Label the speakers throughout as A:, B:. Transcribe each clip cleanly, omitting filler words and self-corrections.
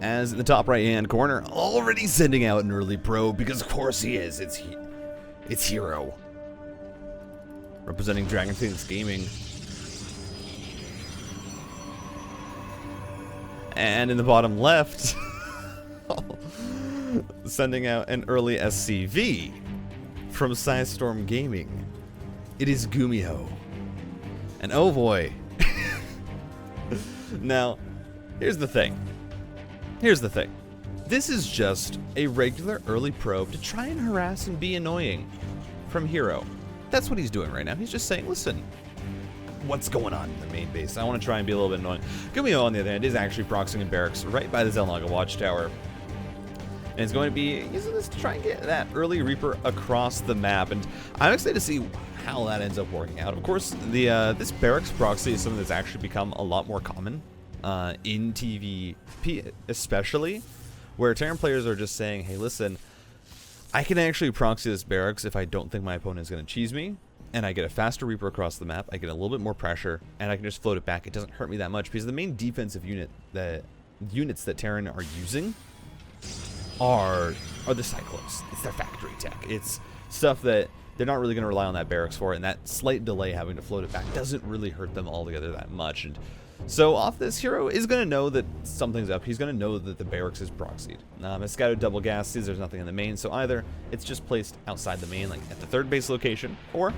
A: as in the top right-hand corner, already sending out an early probe, because of course he is. It's Hero. Representing Dragon Phoenix Gaming. And in the bottom left, sending out an early SCV from Storm Gaming. It is GUMIHO. And oh boy. Now, here's the thing. This is just a regular early probe to try and harass and be annoying from Hero. That's what he's doing right now. He's just saying, listen, what's going on in the main base? I want to try and be a little bit annoying. GUMIHO, on the other hand, is actually proxying in barracks right by the Zelnaga watchtower. And it's going to be using this to try and get that early Reaper across the map. And I'm excited to see how that ends up working out. Of course, this barracks proxy is something that's actually become a lot more common in TVP, especially, where Terran players are just saying, hey, listen, I can actually proxy this barracks if I don't think my opponent is going to cheese me, and I get a faster Reaper across the map, I get a little bit more pressure, and I can just float it back. It doesn't hurt me that much, because the main defensive units that Terran are using are the Cyclones. It's their factory tech. It's stuff that they're not really going to rely on that barracks for, and that slight delay having to float it back doesn't really hurt them altogether that much. And so off this, Hero is going to know that something's up. He's going to know that the barracks is proxied. As scouted double gas sees there's nothing in the main, so either it's just placed outside the main, like at the third base location, or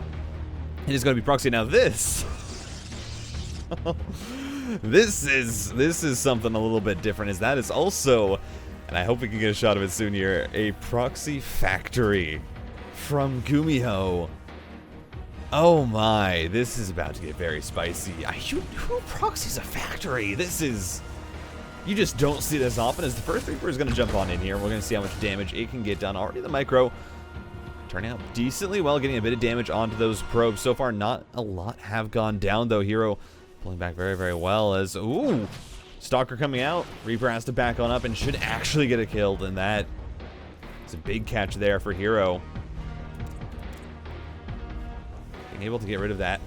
A: it is going to be proxied. Now this, this is something a little bit different. Is that is also, and I hope we can get a shot of it soon here, a proxy factory from GUMIHO. Oh my, this is about to get very spicy. Who proxies a factory? This is... You just don't see this often, as the first Reaper is going to jump on in here. We're going to see how much damage it can get done. Already the micro turning out decently well, getting a bit of damage onto those probes. So far, not a lot have gone down, though. Hero pulling back very, very well as... Ooh! Stalker coming out. Reaper has to back on up and should actually get it killed, and that is a big catch there for Hero. Being able to get rid of that.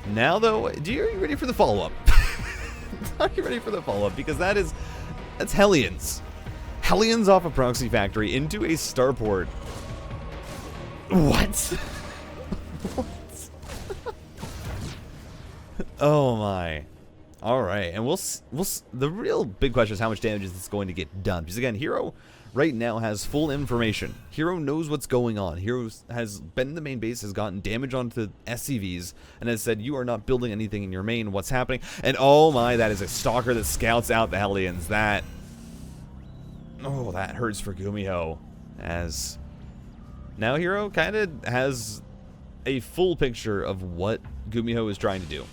A: Now, though, are you ready for the follow-up? Are you ready for the follow-up? Because that's Hellions. Hellions off a proxy factory into a starport. What? What? Oh my. All right, and the real big question is how much damage is this going to get done? Because again, Hero right now has full information. Hero knows what's going on. Hero has been in the main base, has gotten damage onto SCVs, and has said, you are not building anything in your main. What's happening? And oh my, that is a Stalker that scouts out the Hellions. That hurts for GUMIHO, as now Hero kind of has a full picture of what GUMIHO is trying to do,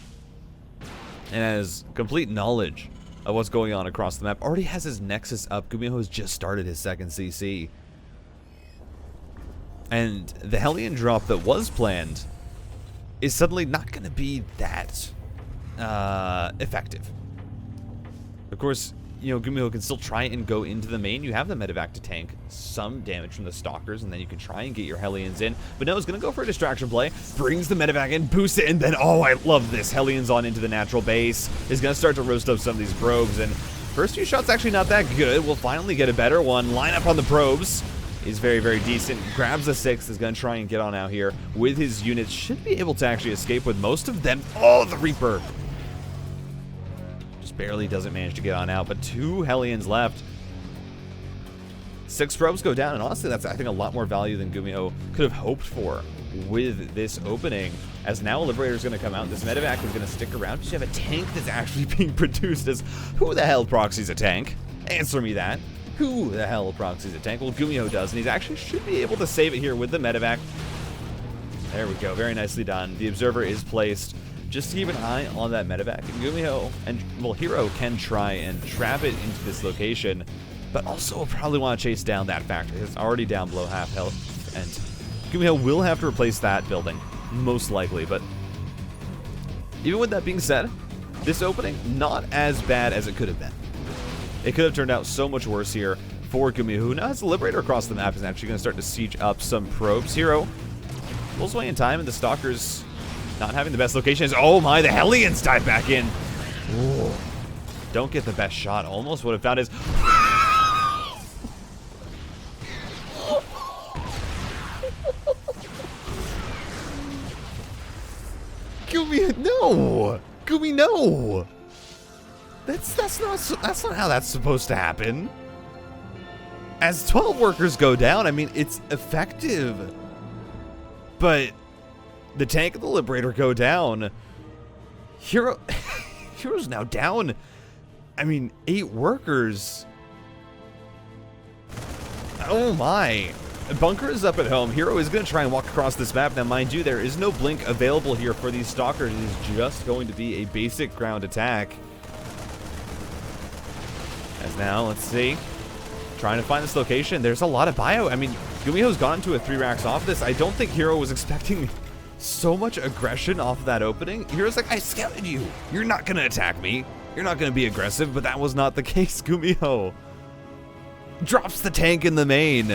A: and has complete knowledge of what's going on across the map. Already has his Nexus up. GUMIHO has just started his second CC. And the Hellion drop that was planned is suddenly not going to be that effective. Of course, you know, GUMIHO can still try and go into the main. You have the medevac to tank some damage from the Stalkers, and then you can try and get your Hellions in. But no, it's going to go for a distraction play. Brings the medevac in, boosts it, and then, oh, I love this. Hellions on into the natural base. Is going to start to roast up some of these probes, and first few shots actually not that good. We'll finally get a better one. Line up on the probes is very, very decent. Grabs a 6, is going to try and get on out here with his units. Should be able to actually escape with most of them. Oh, the Reaper barely doesn't manage to get on out, but 2 Hellions left. 6 probes go down, and honestly, that's, I think, a lot more value than GUMIHO could have hoped for with this opening, as now a Liberator is going to come out. This medevac is going to stick around because you have a tank that's actually being produced. As who the hell proxies a tank? Answer me that. Who the hell proxies a tank? Well, GUMIHO does, and he actually should be able to save it here with the medevac. There we go. Very nicely done. The Observer is placed. Just to keep an eye on that medevac. And GUMIHO and, well, Hero can try and trap it into this location, but also will probably want to chase down that factory. It's already down below half health, and GUMIHO will have to replace that building, most likely. But even with that being said, this opening, not as bad as it could have been. It could have turned out so much worse here for GUMIHO, who now has the Liberator across the map, is actually going to start to siege up some probes. Hero pulls away in time, and the Stalkers not having the best locations. Oh my, the Hellions dive back in. Ooh. Don't get the best shot. Almost would have found his... No! That's not how that's supposed to happen. As 12 workers go down, I mean, it's effective. But the tank and the Liberator go down. Hero's now down. I mean, 8 workers. Oh my. Bunker is up at home. Hero is going to try and walk across this map. Now, mind you, there is no blink available here for these Stalkers. It is just going to be a basic ground attack. As now, let's see. Trying to find this location. There's a lot of bio. I mean, GUMIHO's gone to a 3 racks off this. I don't think Hero was expecting so much aggression off of that opening. Hero's like, I scouted you. You're not going to attack me. You're not going to be aggressive, but that was not the case. GUMIHO drops the tank in the main,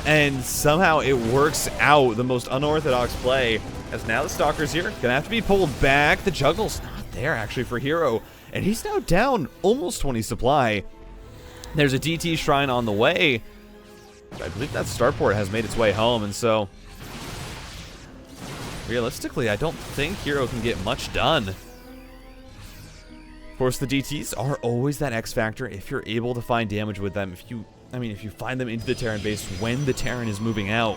A: and somehow it works out. The most unorthodox play, as now the Stalker's here. Gonna have to be pulled back. The juggle's not there, actually, for Hero, and he's now down almost 20 supply. There's a DT Shrine on the way. I believe that starport has made its way home, and so realistically, I don't think Hero can get much done. Of course, the DTs are always that X factor if you're able to find damage with them. If you find them into the Terran base when the Terran is moving out,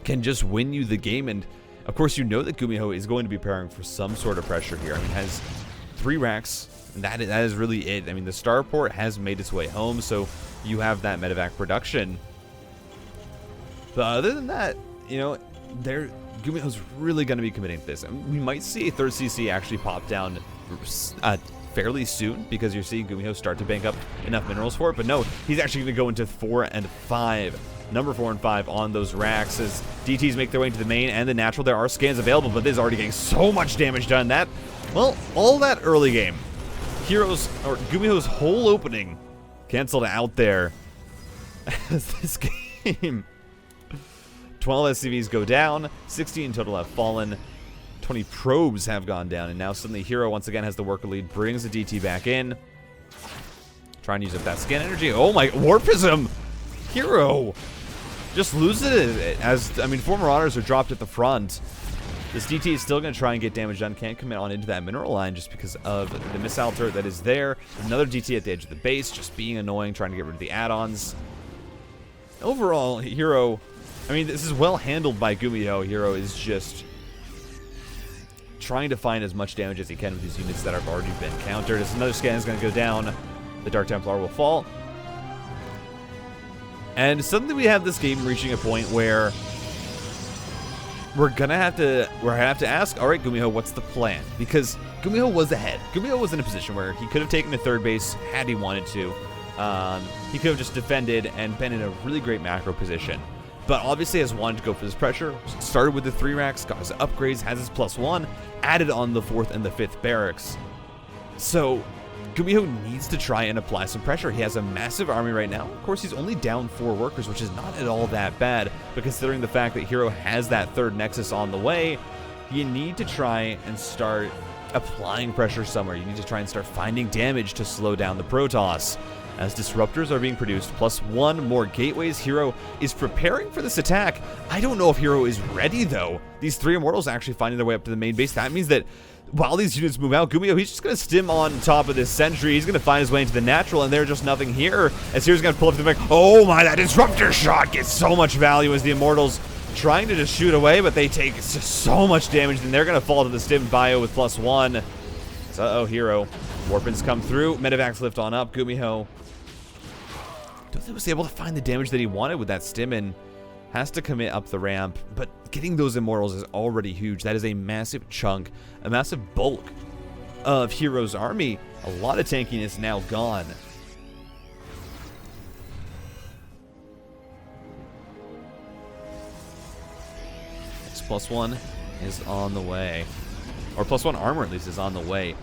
A: can just win you the game. And of course, you know that GUMIHO is going to be preparing for some sort of pressure here. I mean, has 3 racks. And that is really it. I mean, the starport has made its way home, so you have that medevac production. But other than that, you know, GUMIHO's really going to be committing to this. I mean, we might see a 3rd CC actually pop down fairly soon, because you're seeing GUMIHO start to bank up enough minerals for it. But no, he's actually going to go into 4 and 5. Number 4 and 5 on those racks as DTs make their way into the main and the natural. There are scans available, but this is already getting so much damage done. That, well, all that early game, GUMIHO's whole opening canceled out there as this game. 12 SCVs go down, 16 in total have fallen, 20 probes have gone down, and now suddenly Hero once again has the worker lead, brings the DT back in. Trying to use up that scan energy. Oh my, Warpism! Hero just loses it, as, I mean, 4 Marauders are dropped at the front. This DT is still going to try and get damage done. Can't commit on into that mineral line just because of the missile turret that is there. Another DT at the edge of the base, just being annoying, trying to get rid of the add-ons. Overall, Hero, I mean, this is well handled by GUMIHO. Hero is just trying to find as much damage as he can with these units that have already been countered. As another scan is going to go down, the Dark Templar will fall. And suddenly we have this game reaching a point where we're gonna have to ask, all right, GUMIHO, what's the plan? Because GUMIHO was ahead. GUMIHO was in a position where he could have taken the 3rd base had he wanted to. He could have just defended and been in a really great macro position. But obviously has wanted to go for this pressure. Started with the 3 racks, got his upgrades, has his +1, added on the 4th and the 5th barracks. So GUMIHO needs to try and apply some pressure. He has a massive army right now. Of course, he's only down 4 workers, which is not at all that bad. But considering the fact that Hero has that 3rd Nexus on the way, you need to try and start applying pressure somewhere. You need to try and start finding damage to slow down the Protoss. As disruptors are being produced, +1 more gateways, Hero is preparing for this attack. I don't know if Hero is ready, though. These 3 Immortals actually finding their way up to the main base. That means that while these units move out, GUMIHO, he's just going to stim on top of this sentry. He's going to find his way into the natural, and there's just nothing here. As Hero's going to pull up to the back. Oh my, that disruptor shot gets so much value as the Immortals trying to just shoot away, but they take just so much damage, and they're going to fall to the stim bio with +1. So, uh-oh, Hero. Warpins come through. Medevacs lift on up. GUMIHO don't think he was able to find the damage that he wanted with that stim, and has to commit up the ramp. But getting those Immortals is already huge. That is a massive chunk, a massive bulk of Hero's army. A lot of tankiness now gone. This +1 is on the way. Or +1 armor, at least, is on the way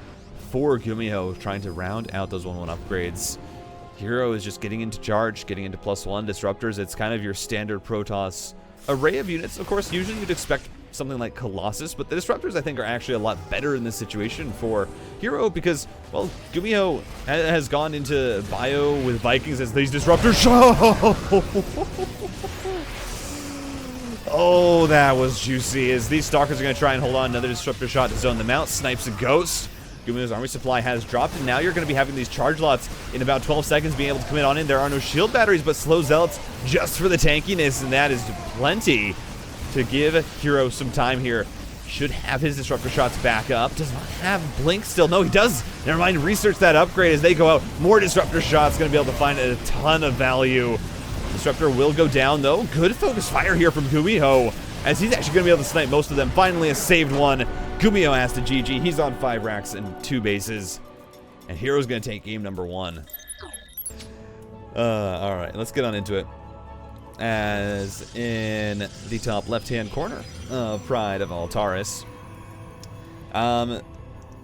A: for GUMIHO, trying to round out those 1/1 upgrades. Hero is just getting into charge, getting into +1 disruptors. It's kind of your standard Protoss array of units. Of course, usually you'd expect something like Colossus, but the disruptors, I think, are actually a lot better in this situation for Hero because, well, GUMIHO has gone into bio with Vikings as these disruptors. Oh, that was juicy. As these Stalkers are going to try and hold on another disruptor shot to zone them out. Snipes a Ghost. GUMIHO's army supply has dropped, and now you're going to be having these charge lots in about 12 seconds being able to commit on in. There are no shield batteries, but slow zealots just for the tankiness, and that is plenty to give Hero some time here. Should have his disruptor shots back up. Does not have blink still. No, he does. Never mind, research that upgrade as they go out. More disruptor shots, going to be able to find a ton of value. Disruptor will go down, though. Good focus fire here from GUMIHO, as he's actually going to be able to snipe most of them. Finally, a saved one. GUMIHO has to GG. He's on 5 racks and 2 bases. And Hero's going to take game number 1. All right, let's get on into it. As in the top left-hand corner of Pride of Altaris.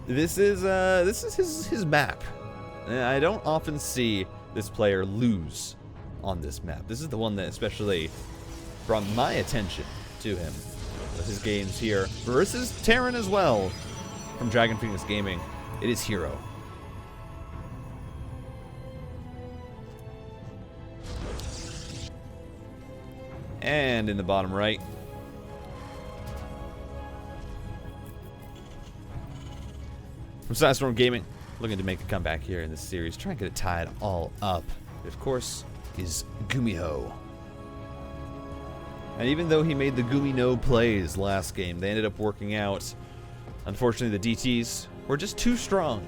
A: This is his map. I don't often see this player lose on this map. This is the one that especially brought my attention to him with his games here versus Terran as well from Dragon Phoenix Gaming. It is Hero. And in the bottom right, from Sandstorm Gaming, looking to make a comeback here in this series, trying to get it tied all up. It, of course, is GUMIHO. And even though he made the GUMIHO plays last game, they ended up working out. Unfortunately, the DTs were just too strong.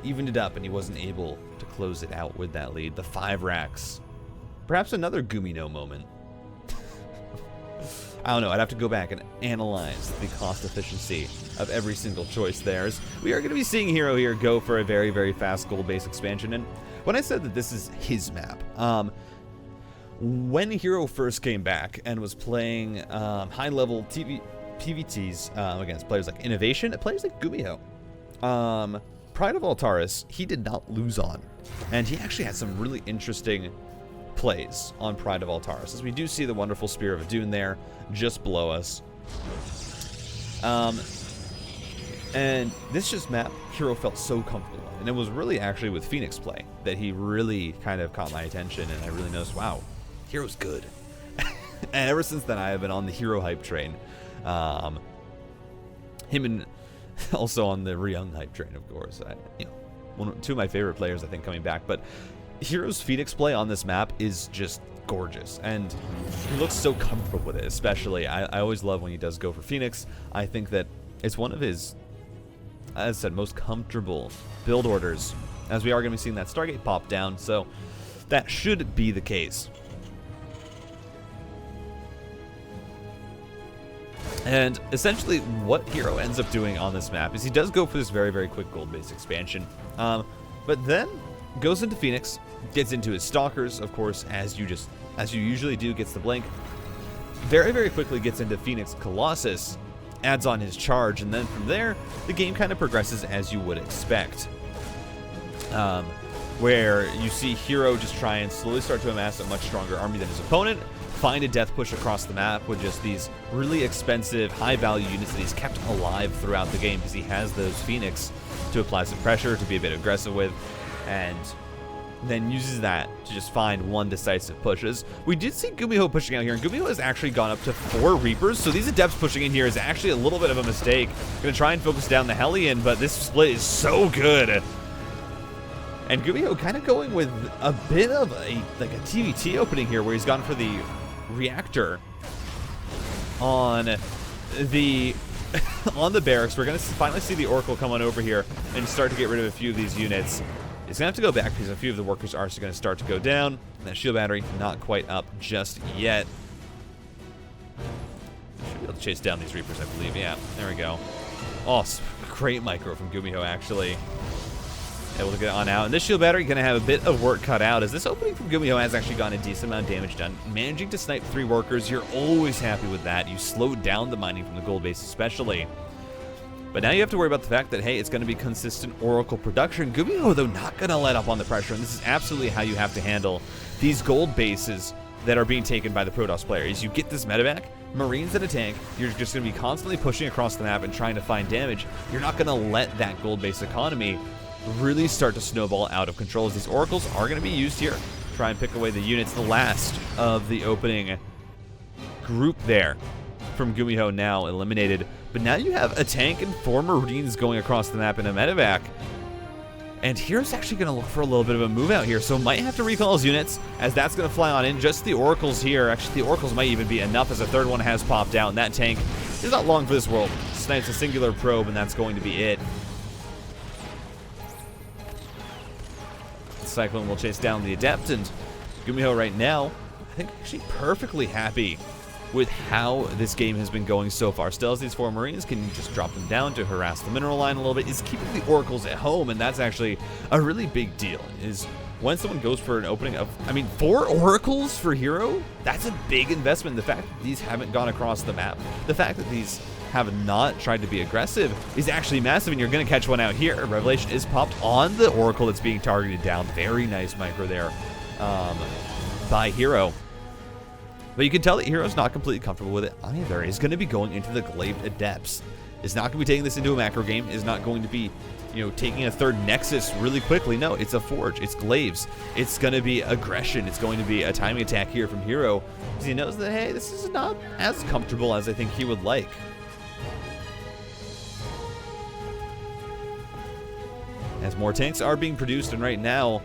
A: Evened it up, and he wasn't able to close it out with that lead. The 5 racks. Perhaps another GUMIHO moment. I don't know, I'd have to go back and analyze the cost efficiency of every single choice there. We are going to be seeing Hero here go for a very, very fast gold-based expansion. And when I said that this is his map, when Hero first came back and was playing high-level PVTs against players like Innovation, players like GUMIHO, Pride of Altaris, he did not lose on. And he actually had some really interesting plays on Pride of Altaris, as we do see the wonderful Spear of Adun there just below us. And this just map, Hero felt so comfortable in. And it was really actually with Phoenix play that he really kind of caught my attention, and I really noticed, wow, Hero's good. And ever since then, I have been on the Hero hype train. Him and also on the Ryung hype train, of course. Two of my favorite players, I think, coming back. But Hero's Phoenix play on this map is just gorgeous, and he looks so comfortable with it. Especially, I always love when he does go for Phoenix. I think that it's one of his, as I said, most comfortable build orders, as we are going to be seeing that Stargate pop down, so that should be the case. And essentially what Hero ends up doing on this map is he does go for this very, very quick gold-based expansion, but then goes into Phoenix, gets into his Stalkers, of course, as you usually do, gets the blink. Very, very quickly gets into Phoenix Colossus, adds on his charge, and then from there, the game kind of progresses as you would expect. Where you see Hero just try and slowly start to amass a much stronger army than his opponent, find a death push across the map with just these really expensive, high-value units that he's kept alive throughout the game because he has those Phoenix to apply some pressure, to be a bit aggressive with, and then uses that to just find one decisive pushes. We did see GUMIHO pushing out here, and GUMIHO has actually gone up to 4 Reapers, so these Adepts pushing in here is actually a little bit of a mistake. Gonna try and focus down the Hellion, but this split is so good. And GUMIHO kind of going with a bit of a TVT opening here, where he's gone for the Reactor on the on the barracks. We're gonna finally see the Oracle come on over here and start to get rid of a few of these units. He's gonna have to go back because a few of the workers are going to start to go down. And that shield battery not quite up just yet. Should be able to chase down these Reapers, I believe. Yeah, there we go. Oh, great micro from GUMIHO, actually. Able to get on out. And this shield battery going to have a bit of work cut out, as this opening from GUMIHO has actually gotten a decent amount of damage done. Managing to snipe 3 workers, you're always happy with that. You slowed down the mining from the gold base especially. But now you have to worry about the fact that, hey, it's going to be consistent Oracle production. GUMIHO, though, not going to let up on the pressure, and this is absolutely how you have to handle these gold bases that are being taken by the Protoss player. Is you get this medevac, Marines and a tank, you're just going to be constantly pushing across the map and trying to find damage. You're not going to let that gold base economy really start to snowball out of control, as these Oracles are going to be used here. Try and pick away the units. The last of the opening group there from GUMIHO now eliminated. But now you have a tank and 4 Marines going across the map in a medevac. And Hero's actually going to look for a little bit of a move out here, so might have to recall his units, as that's going to fly on in. Just the Oracles here. Actually, the Oracles might even be enough, as a third one has popped out, and that tank is not long for this world. Snipes a singular probe, and that's going to be it. Cyclone will chase down the Adept, and GUMIHO right now, I think actually perfectly happy with how this game has been going so far. Still has these 4 Marines, can just drop them down to harass the mineral line a little bit, is keeping the Oracles at home, and that's actually a really big deal, is when someone goes for an opening of, 4 Oracles for Hero, that's a big investment. The fact that these haven't gone across the map, the fact that these have not tried to be aggressive is actually massive, and you're going to catch one out here. Revelation is popped on the Oracle that's being targeted down. Very nice micro there by Hero. But you can tell that Hero's not completely comfortable with it either. He's going to be going into the Glaive Adepts. Is not going to be taking this into a macro game. Is not going to be, taking a third Nexus really quickly. No, it's a Forge. It's Glaives. It's going to be aggression. It's going to be a timing attack here from Hero, because he knows that, hey, this is not as comfortable as I think he would like. As more tanks are being produced, and right now,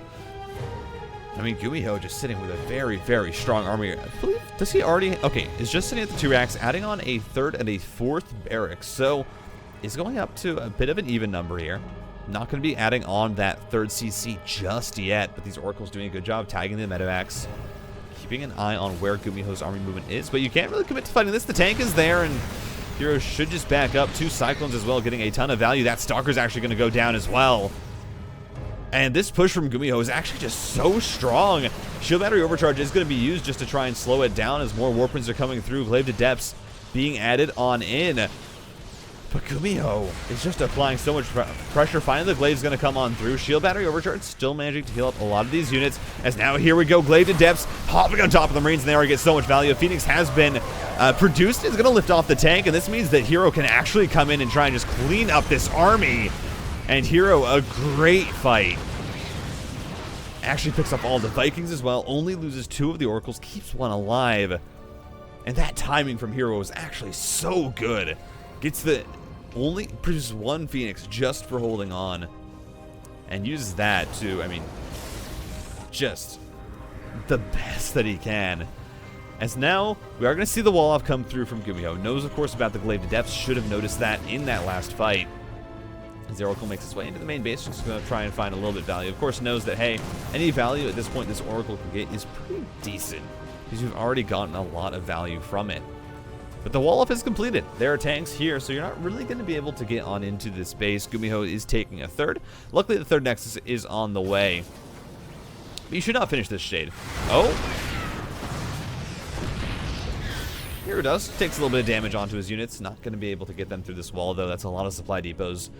A: GUMIHO just sitting with a very, very strong army. I believe, does he already? Okay, is just sitting at the 2 racks, adding on a 3rd and a 4th barracks. So, is going up to a bit of an even number here. Not going to be adding on that 3rd CC just yet, but these Oracles doing a good job tagging the medevacs, keeping an eye on where GUMIHO's army movement is. But you can't really commit to fighting this. The tank is there, and Hero should just back up. 2 Cyclones as well, getting a ton of value. That Stalker's actually going to go down as well. And this push from GUMIHO is actually just so strong. Shield Battery Overcharge is going to be used just to try and slow it down as more Warprints are coming through. Glaive Adepts being added on in. But GUMIHO is just applying so much pressure. Finally, the Glaive's going to come on through. Shield Battery Overcharge still managing to heal up a lot of these units. As now, here we go. Glaive Adepts hopping on top of the Marines, and they already get so much value. Phoenix has been produced. It's going to lift off the tank, and this means that Hero can actually come in and try and just clean up this army. And Hero, a great fight. Actually picks up all the Vikings as well. Only loses 2 of the Oracles, keeps 1 alive. And that timing from Hero is actually so good. Only produces 1 Phoenix just for holding on. And uses that to, just the best that he can. As now, we are going to see the wall-off come through from GUMIHO. Knows, of course, about the Glaive Adepts. Should have noticed that in that last fight. As the Oracle makes its way into the main base, just going to try and find a little bit of value. Of course, knows that, hey, any value at this point this Oracle can get is pretty decent, because you've already gotten a lot of value from it. But the wall-off is completed. There are tanks here, so you're not really going to be able to get on into this base. GUMIHO is taking a 3rd. Luckily, the 3rd Nexus is on the way. But you should not finish this Shade. Oh. Hero does. Takes a little bit of damage onto his units. Not going to be able to get them through this wall, though. That's a lot of supply depots.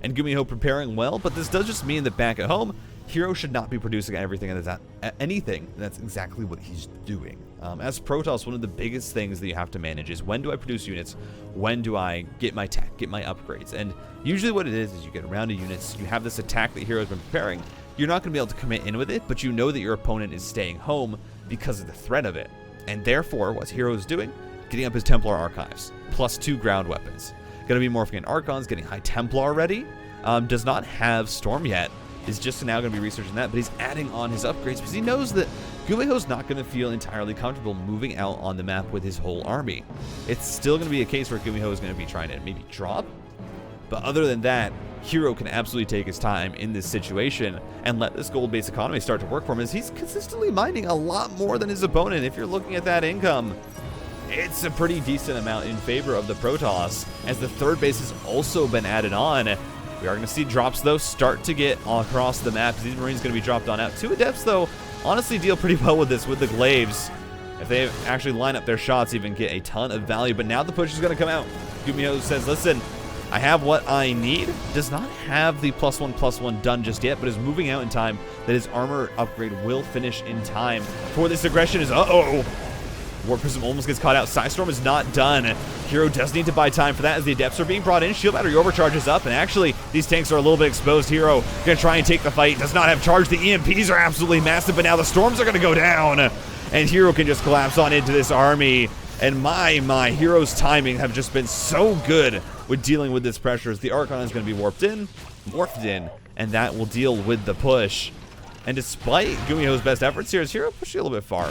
A: And GUMIHO preparing well, but this does just mean that back at home, Hero should not be producing anything. That's exactly what he's doing. As Protoss, one of the biggest things that you have to manage is, when do I produce units? When do I get my tech, get my upgrades? And usually what it is you get a round of units, you have this attack that Hero's been preparing. You're not going to be able to commit in with it, but you know that your opponent is staying home because of the threat of it. And therefore, what Hero's doing, getting up his Templar Archives, plus 2 ground weapons. Going to be morphing in Archons, getting High Templar ready. Does not have Storm yet. Is just now going to be researching that, but he's adding on his upgrades because he knows that GUMIHO's not going to feel entirely comfortable moving out on the map with his whole army. It's still going to be a case where GUMIHO is going to be trying to maybe drop. But other than that, Hero can absolutely take his time in this situation and let this gold-based economy start to work for him, as he's consistently mining a lot more than his opponent. If you're looking at that income, it's a pretty decent amount in favor of the Protoss, as the 3rd base has also been added on. We are going to see drops, though, start to get across the map. These Marines going to be dropped on out. 2 Adepts, though, honestly deal pretty well with this, with the Glaives. If they actually line up their shots, even get a ton of value. But now the push is going to come out. GUMIHO says, listen, I have what I need. Does not have the +1/+1 done just yet, but is moving out in time that his armor upgrade will finish in time for this aggression. Is War Prism almost gets caught out. Psystorm is not done. Hero does need to buy time for that as the Adepts are being brought in. Shield Battery overcharges up, and actually, these tanks are a little bit exposed. Hero gonna try and take the fight. Does not have charge. The EMPs are absolutely massive, but now the Storms are gonna go down, and Hero can just collapse on into this army. And my, Hero's timing have just been so good with dealing with this pressure, as the Archon is going to be warped in, and that will deal with the push. And despite GUMIHO's best efforts here, is Hero pushing a little bit far.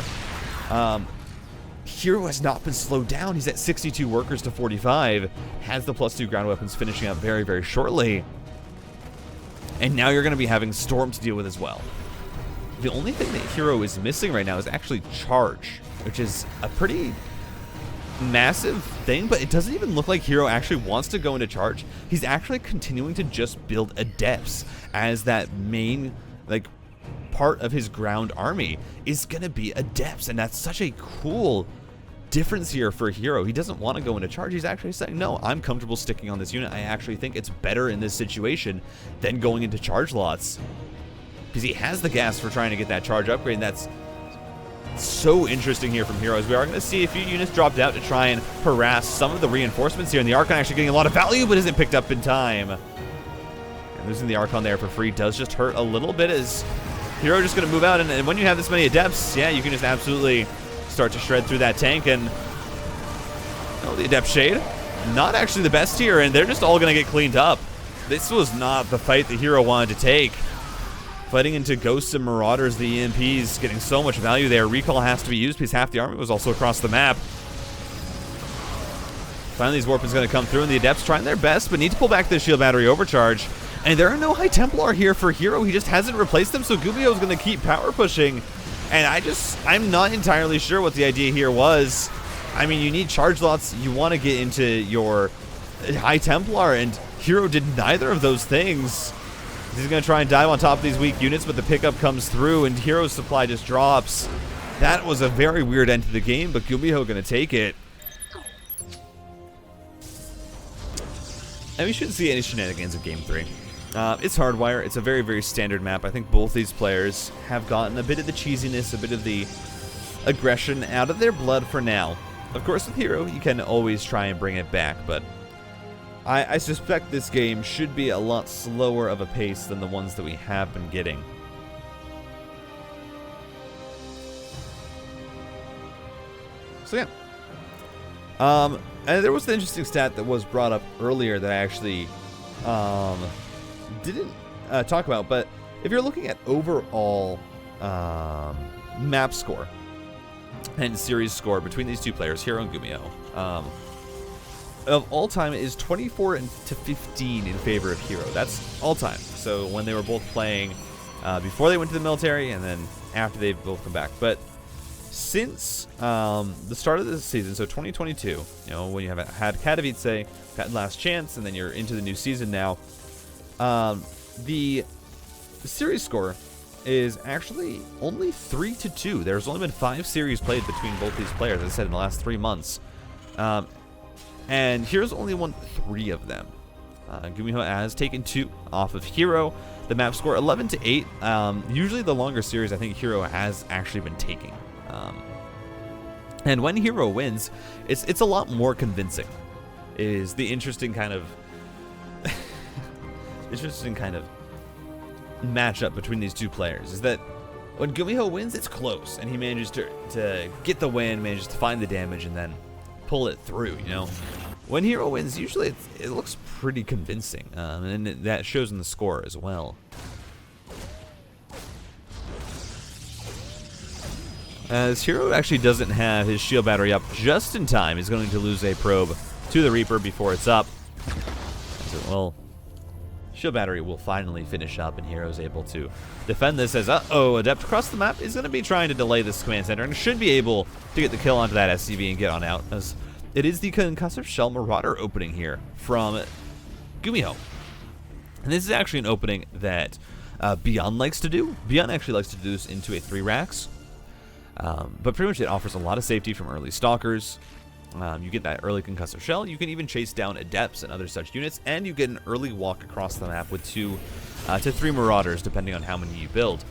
A: Hero has not been slowed down. He's at 62 workers to 45. Has the +2 ground weapons finishing up very, very shortly. And now you're going to be having Storm to deal with as well. The only thing that Hero is missing right now is actually Charge, which is a pretty massive thing, but it doesn't even look like Hero actually wants to go into Charge. He's actually continuing to just build Adepts as that main, like, part of his ground army is going to be Adepts, and that's such a cool difference here for Hero. He doesn't want to go into Charge. He's actually saying, no, I'm comfortable sticking on this unit. I actually think it's better in this situation than going into Charge lots, because he has the gas for trying to get that Charge upgrade, and that's so interesting here from Hero, as we are going to see a few units dropped out to try and harass some of the reinforcements here, and the Archon actually getting a lot of value, but isn't picked up in time. And losing the Archon there for free does just hurt a little bit, as Hero just going to move out, and when you have this many Adepts, yeah, you can just absolutely start to shred through that tank. And oh, the Adept Shade, not actually the best here, and they're just all going to get cleaned up. This was not the fight the Hero wanted to take. Fighting into Ghosts and Marauders, the EMPs getting so much value there. Recall has to be used because half the army was also across the map. Finally, these Warpins going to come through, and the Adepts trying their best, but need to pull back the Shield Battery Overcharge. And there are no High Templar here for Hero. He just hasn't replaced them, so GUMIHO is going to keep power pushing. And I'm not entirely sure what the idea here was. I mean, you need charge lots. You want to get into your High Templar, and Hero did neither of those things. He's going to try and dive on top of these weak units, but the pickup comes through, and Hero's supply just drops. That was a very weird end to the game, but GUMIHO going to take it. And we shouldn't see any shenanigans in Game 3. It's Hardwire. It's a very, very standard map. I think both these players have gotten a bit of the cheesiness, a bit of the aggression out of their blood for now. Of course, with Hero, you can always try and bring it back, but I suspect this game should be a lot slower of a pace than the ones that we have been getting. So yeah. And there was an interesting stat that was brought up earlier that I actually didn't talk about, but if you're looking at overall map score and series score between these two players, Hero and GUMIHO, of all time, it is 24 to 15 in favor of Hero. That's all time. So when they were both playing before they went to the military, and then after they've both come back. But since the start of the season, so 2022, you know, when you have had Katowice, had Last Chance, and then you're into the new season now, the series score is actually only 3-2. There's only been 5 series played between both these players, as I said, in the last 3 months. And Hero's only won 3 of them. GUMIHO has taken 2 off of Hero. The map score 11-8. Usually the longer series I think Hero has actually been taking. And when Hero wins, it's a lot more convincing. Is the interesting kind of matchup between these two players is that when GUMIHO wins, it's close, and he manages to get the win, manages to find the damage, and then pull it through, you know. When Hero wins, usually it looks pretty convincing, and that shows in the score as well. As Hero actually doesn't have his shield battery up just in time, he's going to lose a probe to the Reaper before it's up. So, well, shield battery will finally finish up, and Hero's able to defend this as, Adept across the map is going to be trying to delay this command center, and should be able to get the kill onto that SCV and get on out, as it is the Concussive Shell Marauder opening here from GUMIHO. And this is actually an opening that Beyond likes to do. Beyond actually likes to do this into a 3 racks. But pretty much it offers a lot of safety from early Stalkers. You get that early Concussive Shell. You can even chase down Adepts and other such units, and you get an early walk across the map with 2 to 3 Marauders, depending on how many you build.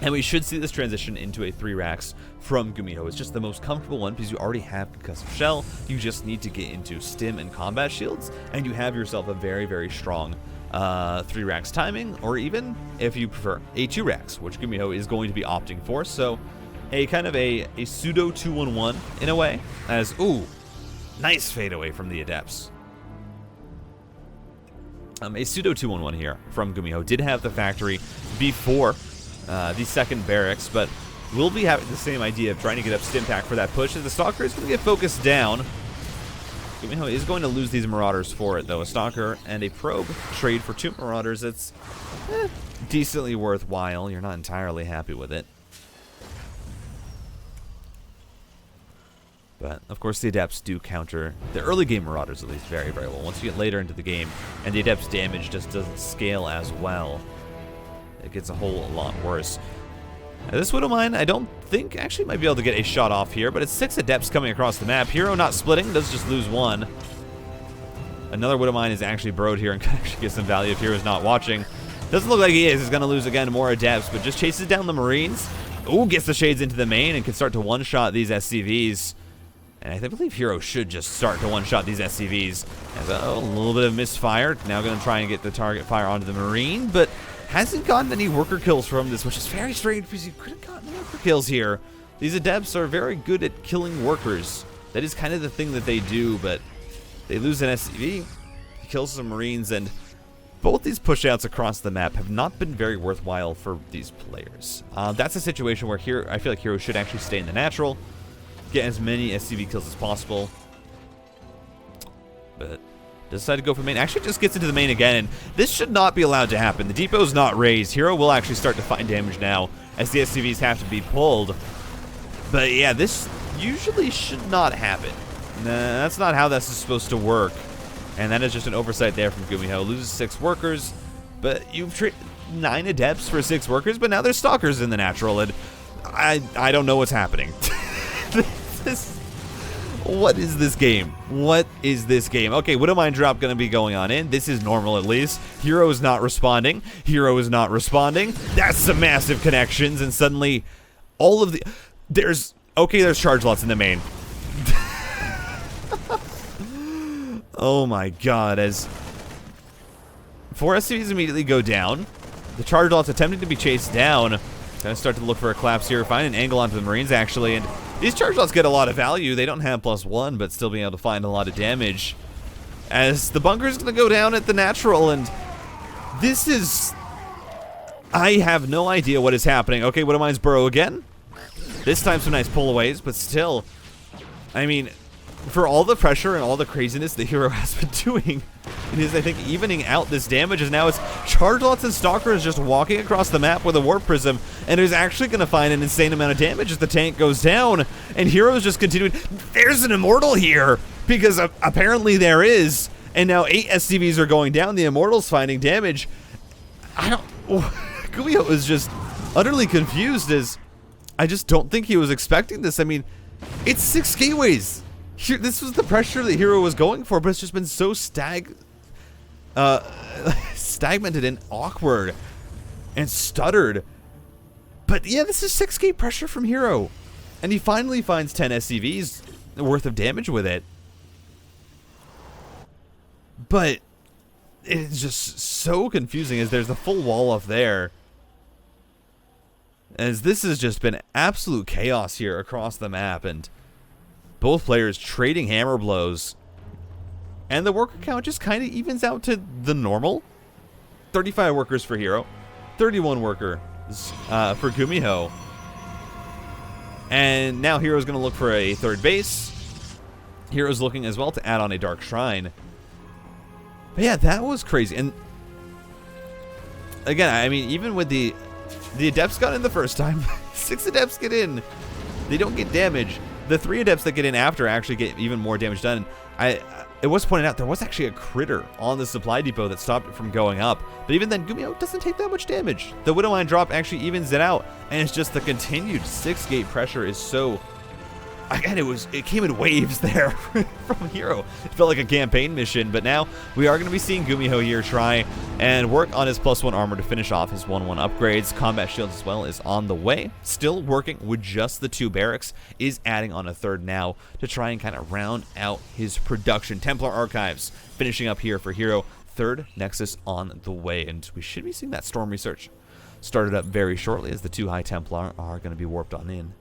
A: And we should see this transition into a 3 racks from GUMIHO. It's just the most comfortable one because you already have Concussive Shell. You just need to get into Stim and Combat Shields, and you have yourself a very, very strong 3 racks timing, or even, if you prefer, a 2 racks, which GUMIHO is going to be opting for. So a kind of a pseudo 2-1-1 in a way, as, ooh, nice fade away from the Adepts. A pseudo 2-1-1 here from GUMIHO. Did have the factory before the second barracks, but will be having the same idea of trying to get up Stimpack for that push, as the Stalker is going to get focused down. GUMIHO is going to lose these Marauders for it, though. A Stalker and a Probe trade for 2 Marauders. It's decently worthwhile. You're not entirely happy with it. But, of course, the Adepts do counter the early game Marauders, at least, very, very well. Once you get later into the game, and the Adepts' damage just doesn't scale as well, it gets a whole lot worse. Now, this Widowmine, I don't think, actually might be able to get a shot off here, but it's 6 Adepts coming across the map. Hero not splitting, does just lose 1. Another Widowmine is actually broed here and can actually get some value if Hero's not watching. Doesn't look like he is. He's going to lose again more Adepts, but just chases down the Marines. Ooh, gets the Shades into the main and can start to one-shot these SCVs. And I believe Hero should just start to one-shot these SCVs. As a little bit of misfire. Now going to try and get the target fire onto the Marine, but hasn't gotten any worker kills from this, which is very strange because you could have gotten worker kills here. These Adepts are very good at killing workers. That is kind of the thing that they do, but they lose an SCV, he kills some Marines, and both these pushouts across the map have not been very worthwhile for these players. That's a situation where I feel like Hero should actually stay in the natural, get as many SCV kills as possible, but decide to go for main. Actually just gets into the main again, and this should not be allowed to happen. The depot's not raised. Hero will actually start to find damage now as the SCVs have to be pulled. But yeah, this usually should not happen. Nah, that's not how this is supposed to work. And that is just an oversight there from GUMIHO. Loses 6 workers, but you've traded 9 Adepts for 6 workers, but now there's Stalkers in the natural, and I don't know what's happening. What is this game? What is this game? Okay, Widowmine drop going to be going on in. This is normal at least. Hero is not responding. Hero is not responding. That's some massive connections, and suddenly all of the... There's charge lots in the main. Oh my god, as 4 SCVs immediately go down. The charge lots attempting to be chased down. Gonna start to look for a collapse here. Find an angle onto the Marines, actually, and these charge lots get a lot of value. They don't have +1, but still being able to find a lot of damage. As the bunker's gonna go down at the natural, and this is... I have no idea what is happening. Okay, Widowmine's burrow again. This time some nice pull-aways, but still, I mean, for all the pressure and all the craziness the Hero has been doing, it is, I think, evening out this damage, as now it's charge lots and Stalkers just walking across the map with a Warp Prism, and is actually going to find an insane amount of damage as the tank goes down, and Hero's just continuing. There's an Immortal here, because apparently there is, and now 8 SCVs are going down, the Immortal's finding damage. GUMIHO is just utterly confused, as I just don't think he was expecting this. I mean, it's 6 gateways. This was the pressure that Hero was going for, but it's just been so stagnated and awkward and stuttered. But yeah, this is 6 gate pressure from Hero, and he finally finds 10 SCVs worth of damage with it. But it's just so confusing, as there's a full wall up there, as this has just been absolute chaos here across the map, and both players trading hammer blows, and the worker count just kind of evens out to the normal. 35 workers for Hero, 31 workers for GUMIHO, and now Hero's going to look for a 3rd base. Hero's looking as well to add on a Dark Shrine. But yeah, that was crazy. And again, I mean, even with the Adepts got in the first time, 6 Adepts get in, they don't get damage. The 3 Adepts that get in after actually get even more damage done. It was pointed out there was actually a critter on the supply depot that stopped it from going up. But even then, GUMIHO doesn't take that much damage. The Widowmine drop actually evens it out, and it's just the continued 6 gate pressure is so... Again, it came in waves there from Hero. It felt like a campaign mission, but now we are going to be seeing GUMIHO here try and work on his +1 armor to finish off his 1/1 upgrades. Combat shields as well is on the way. Still working with just the 2 barracks. Is adding on a 3rd now to try and kind of round out his production. Templar Archives finishing up here for Hero. 3rd Nexus on the way, and we should be seeing that Storm Research started up very shortly, as the 2 High Templar are going to be warped on in.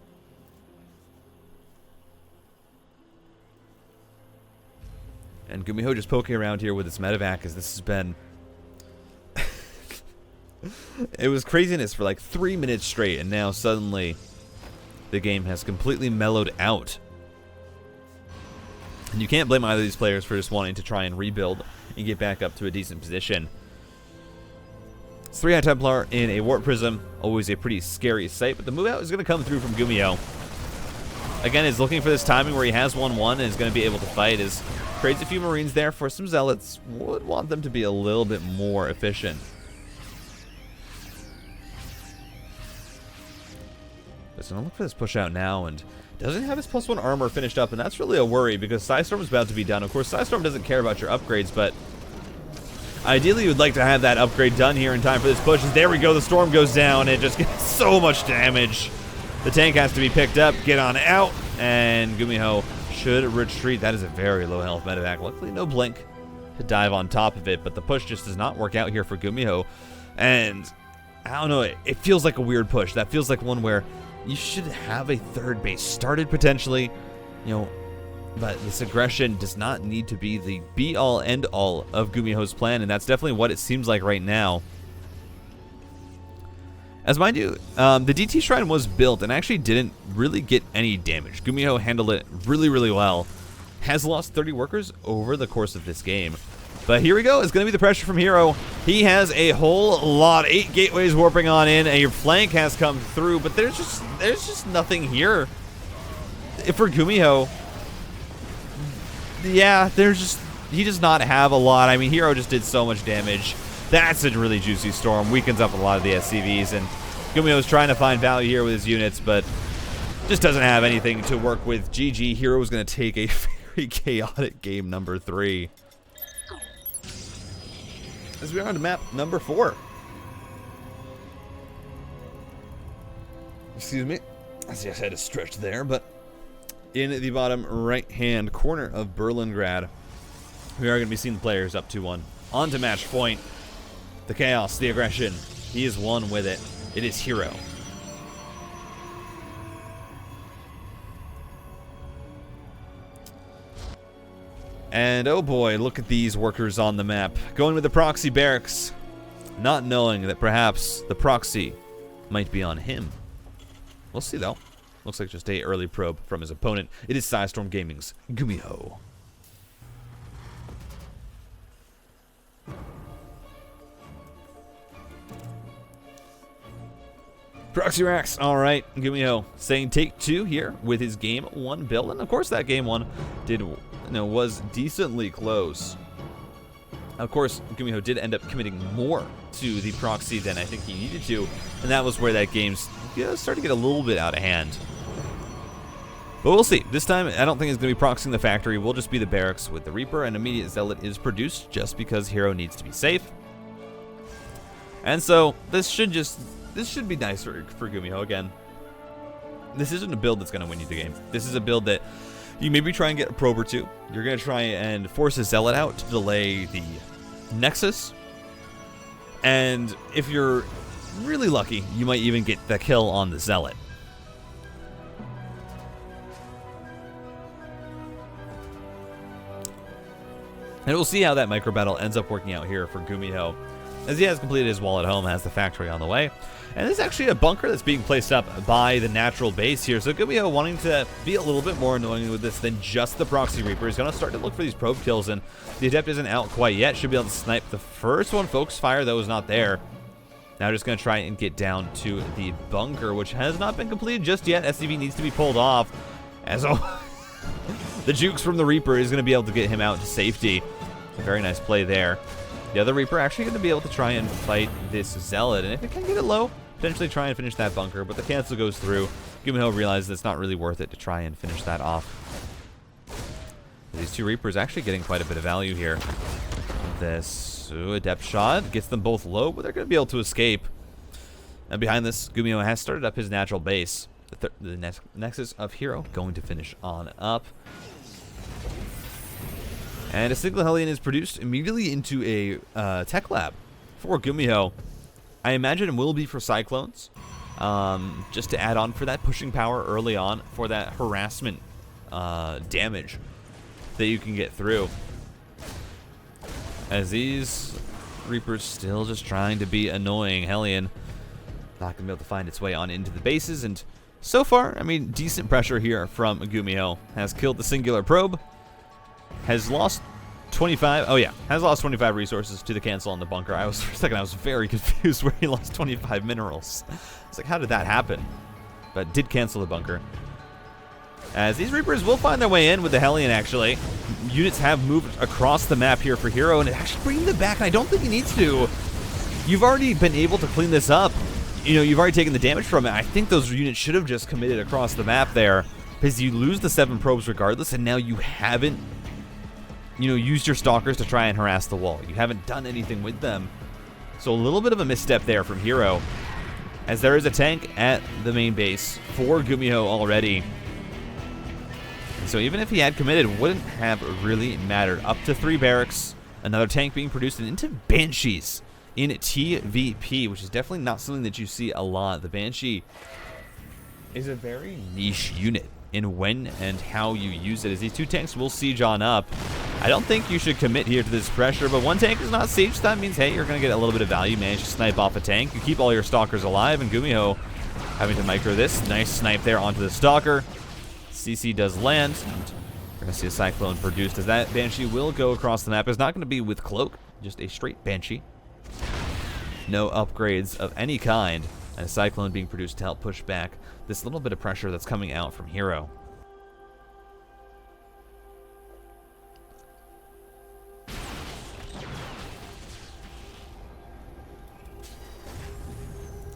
A: And GUMIHO just poking around here with its medevac, as this has been... It was craziness for like 3 minutes straight, and now suddenly the game has completely mellowed out. And you can't blame either of these players for just wanting to try and rebuild and get back up to a decent position. It's 3 High Templar in a Warp Prism, always a pretty scary sight, but the move out is going to come through from GUMIHO. Again, he's looking for this timing where he has 1-1 and is going to be able to fight. As trades a few Marines there for some Zealots. Would want them to be a little bit more efficient. But so I'm going to look for this push out now, and doesn't have his +1 armor finished up, and that's really a worry because Psystorm is about to be done. Of course, Psystorm doesn't care about your upgrades, but ideally you would like to have that upgrade done here in time for this push. There we go, the Storm goes down, it just gets so much damage. The tank has to be picked up, get on out, and GUMIHO should retreat. That is a very low health medevac. Luckily, no blink to dive on top of it, but the push just does not work out here for GUMIHO. And I don't know, it feels like a weird push. That feels like one where you should have a third base started potentially, you know, but this aggression does not need to be the be-all, end-all of GUMIHO's plan, and that's definitely what it seems like right now. As mind you, the DT Shrine was built and actually didn't really get any damage. GUMIHO handled it really, really well. Has lost 30 workers over the course of this game. But here we go. It's going to be the pressure from Hero. He has a whole lot. 8 gateways warping on in. A flank has come through, but there's just nothing here. For GUMIHO, yeah, he does not have a lot. I mean, Hero just did so much damage. That's a really juicy Storm. Weakens up a lot of the SCVs, and GUMIHO's trying to find value here with his units, but just doesn't have anything to work with. GG. Hero is going to take a very chaotic game number 3. As we are on to map number 4. Excuse me. I just had to stretch there, but in the bottom right-hand corner of Berlingrad, we are going to be seeing the players up 2-1. On to match point. The chaos, the aggression. He is one with it. It is Hero. And oh boy, look at these workers on the map. Going with the proxy barracks, not knowing that perhaps the proxy might be on him. We'll see though. Looks like just a early probe from his opponent. It is Psystorm Gaming's GUMIHO. Proxy racks. All right, GUMIHO saying take 2 here with his game 1 build, and of course that game 1 was decently close. Of course, GUMIHO did end up committing more to the proxy than I think he needed to, and that was where that game started to get a little bit out of hand. But we'll see. This time, I don't think it's going to be proxying the factory. We'll just be the barracks with the Reaper, and immediate Zealot is produced just because Hero needs to be safe. And so this should be nice for GUMIHO. Again, this isn't a build that's going to win you the game. This is a build that you maybe try and get a probe or 2. You're going to try and force a Zealot out to delay the Nexus. And if you're really lucky, you might even get the kill on the Zealot. And we'll see how that micro battle ends up working out here for GUMIHO, as he has completed his wall at home, has the factory on the way. And there's actually a bunker that's being placed up by the natural base here. So GUMIHO wanting to be a little bit more annoying with this than just the Proxy Reaper. He's going to start to look for these probe kills, and the Adept isn't out quite yet. Should be able to snipe the first one. Focus fire, though, is not there. Now just going to try and get down to the bunker, which has not been completed just yet. SCV needs to be pulled off. As the jukes from the Reaper is going to be able to get him out to safety. A very nice play there. The other Reaper actually going to be able to try and fight this Zealot, and if it can get it low, potentially try and finish that bunker, but the cancel goes through. GUMIHO realizes it's not really worth it to try and finish that off. These 2 Reapers actually getting quite a bit of value here. This Adept shot gets them both low, but they're going to be able to escape. And behind this, GUMIHO has started up his natural base. The Nexus of Hero going to finish on up. And a single Hellion is produced immediately into a tech lab for GUMIHO. I imagine it will be for Cyclones, just to add on for that pushing power early on, for that harassment damage that you can get through. as these Reapers still just trying to be annoying. Hellion not gonna be able to find its way on into the bases, and so far, I mean, decent pressure here from GUMIHO. Has killed the singular probe, has lost 25, oh yeah, has lost 25 resources to the cancel on the bunker. For a second, I was very confused where he lost 25 minerals. It's like, how did that happen? But did cancel the bunker. As these Reapers will find their way in with the Hellion, actually. Units have moved across the map here for Hero, and actually bringing them back, and I don't think he needs to. You've already been able to clean this up. You know, you've already taken the damage from it. I think those units should have just committed across the map there, because you lose the 7 probes regardless, and now you haven't, you know, used your Stalkers to try and harass the wall. You haven't done anything with them. So a little bit of a misstep there from Hero, as there is a tank at the main base for GUMIHO already. So even if he had committed, wouldn't have really mattered. Up to 3 barracks, another tank being produced, and into Banshees in TVP, which is definitely not something that you see a lot. The Banshee is a very niche unit in when and how you use it, as these 2 tanks will siege on up. I don't think you should commit here to this pressure, but 1 tank is not sieged. That means, hey, you're going to get a little bit of value. Manage to snipe off a tank. You keep all your Stalkers alive, and GUMIHO having to micro this. Nice snipe there onto the Stalker. CC does land, and we're going to see a Cyclone produced, as that Banshee will go across the map. It's not going to be with Cloak, just a straight Banshee. No upgrades of any kind, and a Cyclone being produced to help push back this little bit of pressure that's coming out from Hero.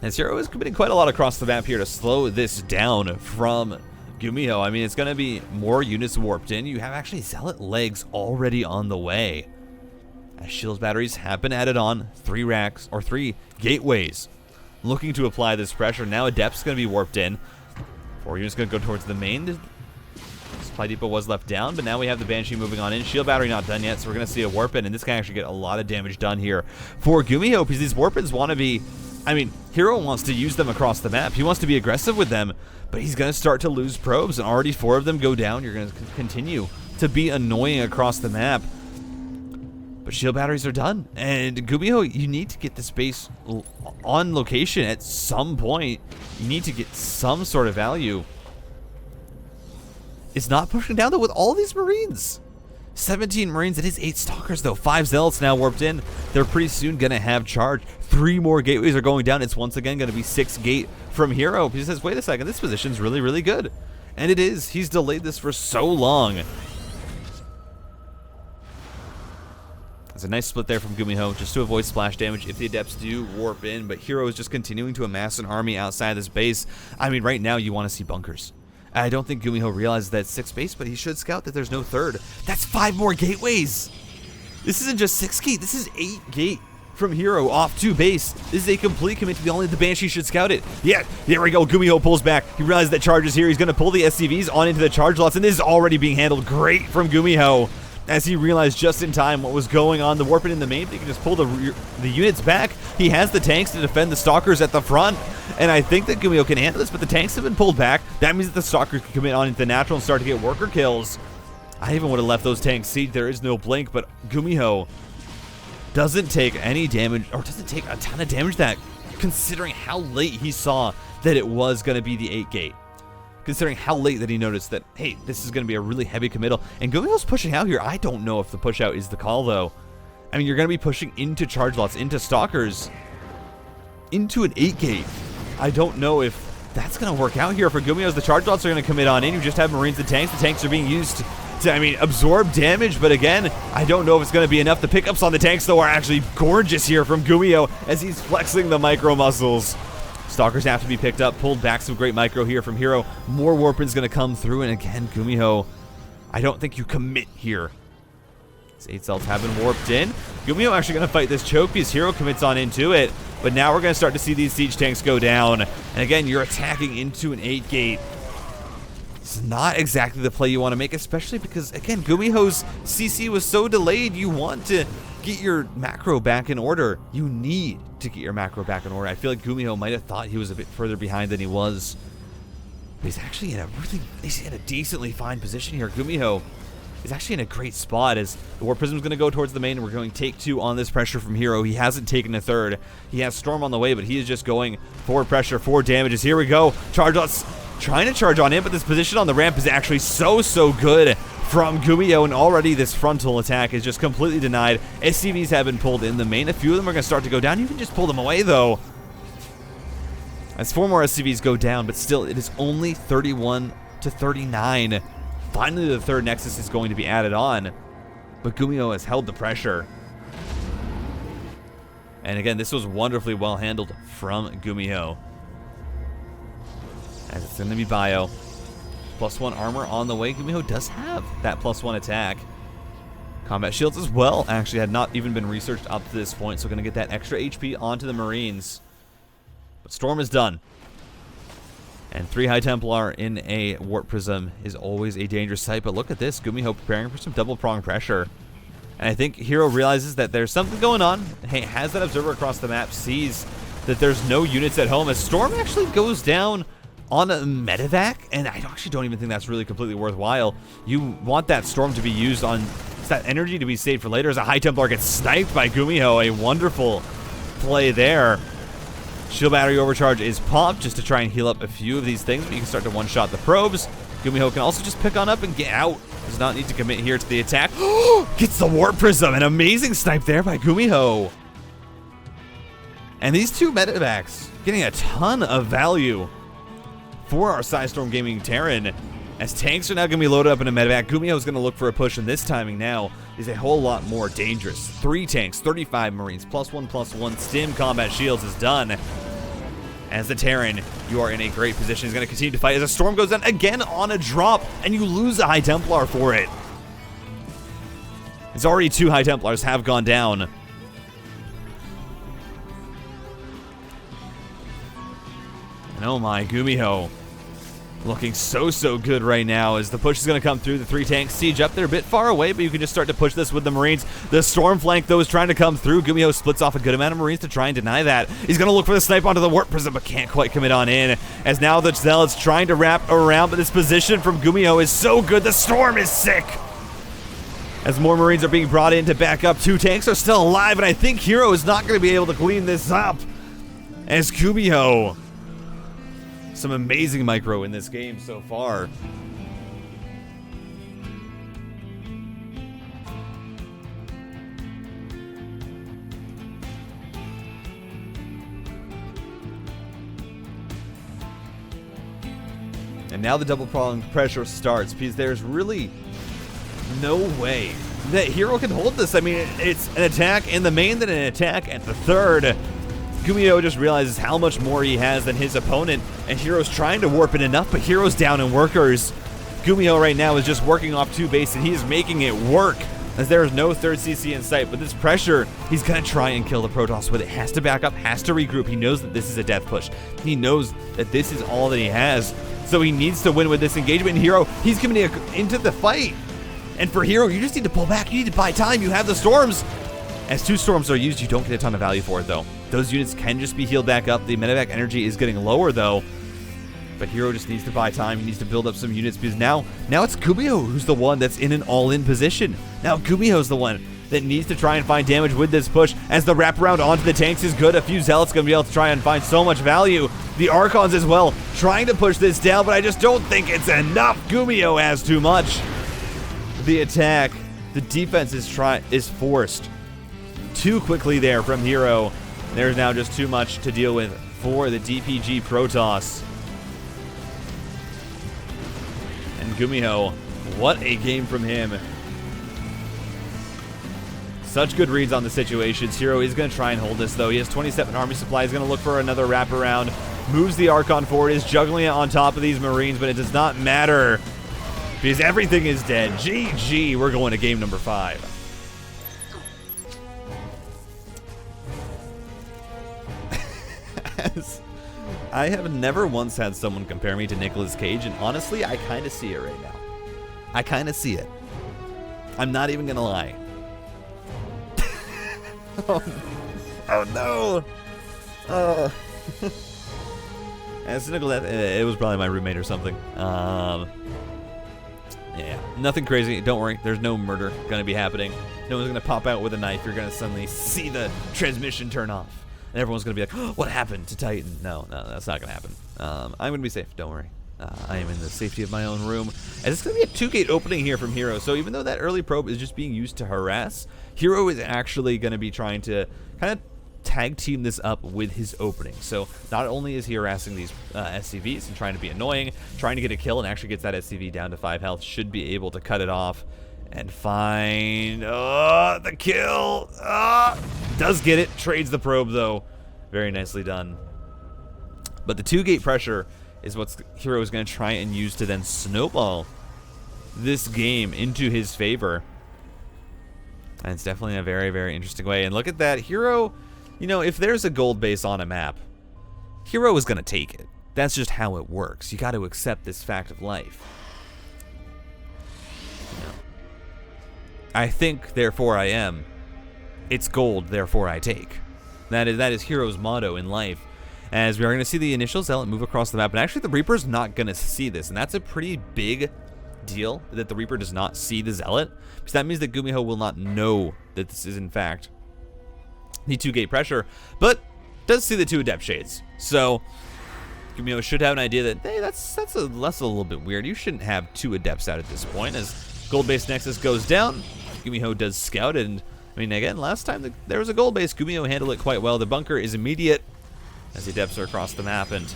A: As Hero is committing quite a lot across the map here to slow this down from GUMIHO. I mean, it's going to be more units warped in. You have actually Zealot legs already on the way, as shields batteries have been added on. 3 racks, or 3 gateways, looking to apply this pressure. Now Adept's going to be warped in. 4 units going to go towards the main. Supply depot was left down, but now we have the Banshee moving on in. Shield battery not done yet, so we're going to see a warp in, and this can actually get a lot of damage done here for GUMIHO, because these warp-ins want to be, I mean, Hero wants to use them across the map. He wants to be aggressive with them, but he's going to start to lose probes, and already 4 of them go down. You're going to continue to be annoying across the map. But shield batteries are done, and GUMIHO, you need to get this base on location at some point. You need to get some sort of value. It's not pushing down, though, with all these Marines. 17 Marines. It is 8 Stalkers, though. 5 Zealots now warped in. They're pretty soon going to have charge. 3 more gateways are going down. It's once again going to be 6 gate from Hero. He says, wait a second, this position's really, really good. And it is. He's delayed this for so long. It's a nice split there from GUMIHO, just to avoid splash damage if the Adepts do warp in, but Hero is just continuing to amass an army outside this base. I mean, right now you want to see bunkers. I don't think GUMIHO realizes that it's 6 base, but he should scout that there's no 3rd. That's 5 more gateways! This isn't just 6 gate, this is 8 gate from Hero off to base. This is a complete commit to the only the Banshee should scout it. Yeah, there we go. GUMIHO pulls back. He realizes that charge is here. He's going to pull the SCVs on into the charge lots, and this is already being handled great from GUMIHO, as he realized just in time what was going on. The warping in the main, he can just pull the units back. He has the tanks to defend the Stalkers at the front, and I think that GUMIHO can handle this, but the tanks have been pulled back. That means that the Stalkers can commit on into the natural and start to get worker kills. I even would have left those tanks siege. There is no blink, but GUMIHO doesn't take any damage, or doesn't take a ton of damage, that considering how late he saw that it was going to be the 8 gate. Considering how late that he noticed that, hey, this is going to be a really heavy committal. And GUMIHO's pushing out here. I don't know if the push out is the call, though. I mean, you're going to be pushing into charge lots, into Stalkers, into an 8 gate. I don't know if that's going to work out here for GUMIHO, as the charge lots are going to commit on in. You just have Marines and tanks. The tanks are being used to, I mean, absorb damage. But again, I don't know if it's going to be enough. The pickups on the tanks, though, are actually gorgeous here from GUMIHO, as he's flexing the micro muscles. Stalkers have to be picked up, pulled back. Some great micro here from Hero. More warping's going to come through, and again, GUMIHO, I don't think you commit here. These 8 cells have been warped in. GUMIHO actually going to fight this choke, because Hero commits on into it, but now we're going to start to see these siege tanks go down. And again, you're attacking into an 8 gate. It's not exactly the play you want to make, especially because, again, GUMIHO's CC was so delayed. You want to get your macro back in order. You need to get your macro back in order. I feel like GUMIHO might have thought he was a bit further behind than he was. But he's actually in a decently fine position here. GUMIHO is actually in a great spot as the Warp Prism's going to go towards the main, and we're going to take 2 on this pressure from Hero. He hasn't taken a third. He has Storm on the way, but he is just going forward pressure, 4 damages. Here we go. Charge us. Trying to charge on him, but this position on the ramp is actually so good from GUMIHO, and already this frontal attack is just completely denied. SCVs have been pulled in the main. A few of them are going to start to go down. You can just pull them away, though. As 4 more SCVs go down, but still, it is only 31 to 39. Finally, the third Nexus is going to be added on, but GUMIHO has held the pressure. And again, this was wonderfully well handled from GUMIHO. As it's going to be Bio. +1 armor on the way. GUMIHO does have that +1 attack. Combat shields as well actually had not even been researched up to this point, so going to get that extra HP onto the Marines. But Storm is done. And 3 High Templar in a Warp Prism is always a dangerous sight, but look at this. GUMIHO preparing for some double prong pressure. And I think Hero realizes that there's something going on. Hey, has that observer across the map, sees that there's no units at home as Storm actually goes down on a medevac, and I actually don't even think that's really completely worthwhile. You want that Storm to be used on that energy to be saved for later as a High Templar gets sniped by GUMIHO. A wonderful play there. Shield battery overcharge is popped just to try and heal up a few of these things, but you can start to one-shot the probes. GUMIHO can also just pick on up and get out. Does not need to commit here to the attack. Gets the Warp Prism. An amazing snipe there by GUMIHO. And these 2 medevacs getting a ton of value for our Psystorm Gaming Terran, as tanks are now going to be loaded up in a medevac. GUMIHO is going to look for a push, and this timing now is a whole lot more dangerous. 3 tanks, 35 Marines, +1/+1 stim combat shields is done. As the Terran, you are in a great position. He's going to continue to fight as a Storm goes down again on a drop, and you lose a High Templar for it. It's already 2 High Templars have gone down. And oh my, GUMIHO looking so good right now as the push is going to come through. The 3 tanks siege up. They're a bit far away, but you can just start to push this with the Marines. The Storm flank, though, is trying to come through. GUMIHO splits off a good amount of Marines to try and deny that. He's going to look for the snipe onto the Warp Prism, but can't quite commit on in. As now the Zealot's trying to wrap around, but this position from GUMIHO is so good. The Storm is sick. As more Marines are being brought in to back up, 2 tanks are still alive, and I think Hero is not going to be able to clean this up. As GUMIHO, some amazing micro in this game so far. And now the double prong pressure starts because there's really no way that Hero can hold this. I mean, it's an attack in the main, then an attack at the third. GUMIHO just realizes how much more he has than his opponent, and Hero's trying to warp it enough, but Hero's down in workers. GUMIHO right now is just working off 2 base, and he is making it work, as there is no third CC in sight. But this pressure, he's going to try and kill the Protoss with it. Has to back up, has to regroup. He knows that this is a death push. He knows that this is all that he has, so he needs to win with this engagement. And Hero, he's coming into the fight. And for Hero, you just need to pull back. You need to buy time. You have the Storms. As 2 Storms are used, you don't get a ton of value for it, though. Those units can just be healed back up. The medevac energy is getting lower, though. But Hero just needs to buy time. He needs to build up some units because now it's GUMIHO who's the one that's in an all-in position. Now GUMIHO's the one that needs to try and find damage with this push, as the wraparound onto the tanks is good. A few Zealots going to be able to try and find so much value. The Archons as well, trying to push this down, but I just don't think it's enough. GUMIHO has too much. The attack, the defense is forced too quickly there from Hero. There's now just too much to deal with for the DPG Protoss. And GUMIHO, what a game from him. Such good reads on the situations. Hero is going to try and hold this, though. He has 27 army supply. He's going to look for another wraparound. Moves the Archon forward. Is juggling it on top of these Marines, but it does not matter because everything is dead. GG. We're going to game number 5. I have never once had someone compare me to Nicolas Cage, and honestly, I kind of see it right now. I kind of see it. I'm not even going to lie. Oh no! As cynical that it was probably my roommate or something. Yeah, nothing crazy. Don't worry. There's no murder going to be happening. No one's going to pop out with a knife. You're going to suddenly see the transmission turn off. And everyone's going to be like, oh, what happened to Titan? No, that's not going to happen. I'm going to be safe. Don't worry. I am in the safety of my own room. And it's going to be a 2-gate opening here from Hero. So even though that early probe is just being used to harass, Hero is actually going to be trying to kind of tag team this up with his opening. So not only is he harassing these SCVs and trying to be annoying, trying to get a kill and actually gets that SCV down to 5 health, should be able to cut it off and find the kill. Does get it. Trades the probe, though. Very nicely done. But the 2-gate pressure is what Hero is going to try and use to then snowball this game into his favor. And it's definitely a very, very interesting way. And look at that. Hero, you know, if there's a gold base on a map, Hero is going to take it. That's just how it works. You got to accept this fact of life. You know, I think, therefore I am. It's gold, therefore I take. That is Hero's motto in life. As we are going to see the initial Zealot move across the map. And actually the Reaper's not going to see this. And that's a pretty big deal, that the Reaper does not see the Zealot. Because that means that GUMIHO will not know that this is in fact the 2-gate pressure. But does see the 2 Adept Shades. So GUMIHO should have an idea that, hey, that's a little bit weird. You shouldn't have 2 Adepts out at this point. As Gold Base Nexus goes down, GUMIHO does scout. And I mean, again, last time there was a gold base, GUMIHO handled it quite well. The bunker is immediate as the Adepts are across the map, and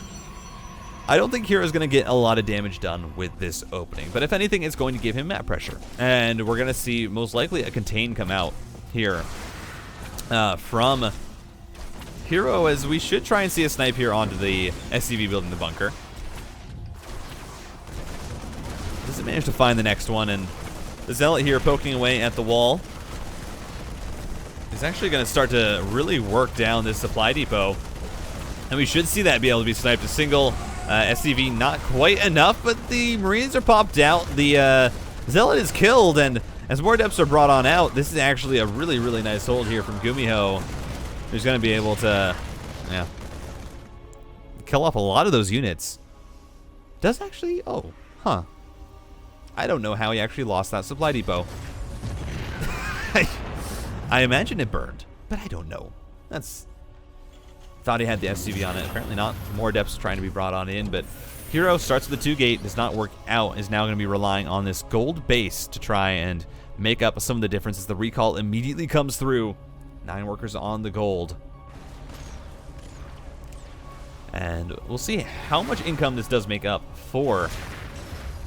A: I don't think Hero's going to get a lot of damage done with this opening. But if anything, it's going to give him map pressure. And we're going to see most likely a contain come out here from Hero, as we should try and see a snipe here onto the SCV building the bunker. Doesn't manage to find the next one, and the Zealot here poking away at the wall is actually going to start to really work down this supply depot. And we should see that be able to be sniped. A single SCV, not quite enough, but the Marines are popped out. The Zealot is killed, and as more Adepts are brought on out, this is actually a really, really nice hold here from GUMIHO, who's going to be able to, yeah, kill off a lot of those units. Does actually, oh, huh. I don't know how he actually lost that supply depot. I imagine it burned, but I don't know. Thought he had the SCV on it. Apparently not. More Adepts trying to be brought on in, but Hero starts with the 2-gate, does not work out, is now going to be relying on this gold base to try and make up some of the differences. The recall immediately comes through. 9 workers on the gold. And we'll see how much income this does make up for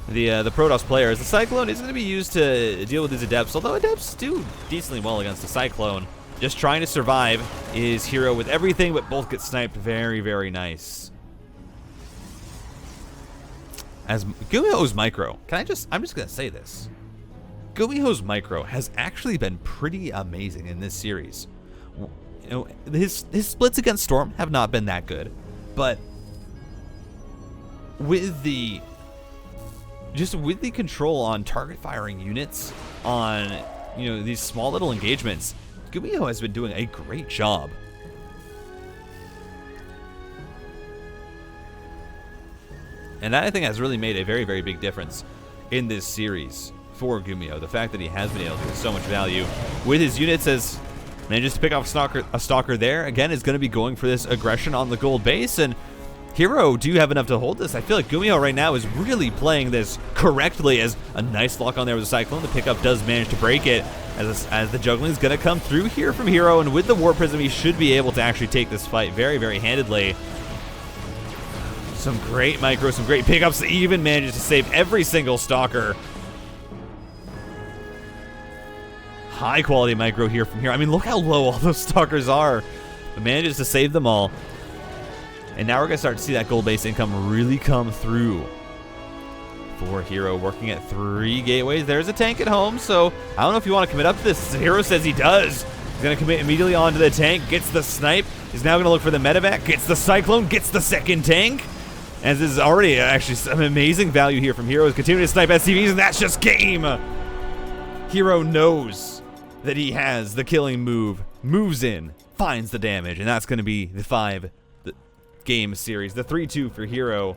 A: the Protoss players. The Cyclone is going to be used to deal with these Adepts, although Adepts do decently well against the Cyclone. Just trying to survive is Hero with everything, but both get sniped. Very, very nice. As GUMIHO's micro, I'm just going to say this. GUMIHO's micro has actually been pretty amazing in this series. You know, his splits against Storm have not been that good, but with the control on target firing units on, you know, these small little engagements, GUMIHO has been doing a great job. And that, I think, has really made a very, very big difference in this series for GUMIHO. The fact that he has been able to get so much value with his units, as manages to pick off a stalker there. Again, is going to be going for this aggression on the gold base. And Hero, do you have enough to hold this? I feel like GUMIHO right now is really playing this correctly, as a nice lock on there with the Cyclone. The pickup does manage to break it, as the juggling is going to come through here from Hero. And with the War Prism, he should be able to actually take this fight very, very handedly. Some great micro, some great pickups. He even manages to save every single stalker. High quality micro here from Hero. I mean, look how low all those stalkers are. But manages to save them all. And now we're going to start to see that gold base income really come through for Hero, working at 3 gateways. There's a tank at home, so I don't know if you want to commit up to this. Hero says he does. He's going to commit immediately onto the tank, gets the snipe. He's now going to look for the medevac, gets the Cyclone, gets the second tank. As this is already actually some amazing value here from Hero. He's continuing to snipe SCVs, and that's just game. Hero knows that he has the killing move, moves in, finds the damage, and that's going to be the 5 game series. The 3-2 for Hero.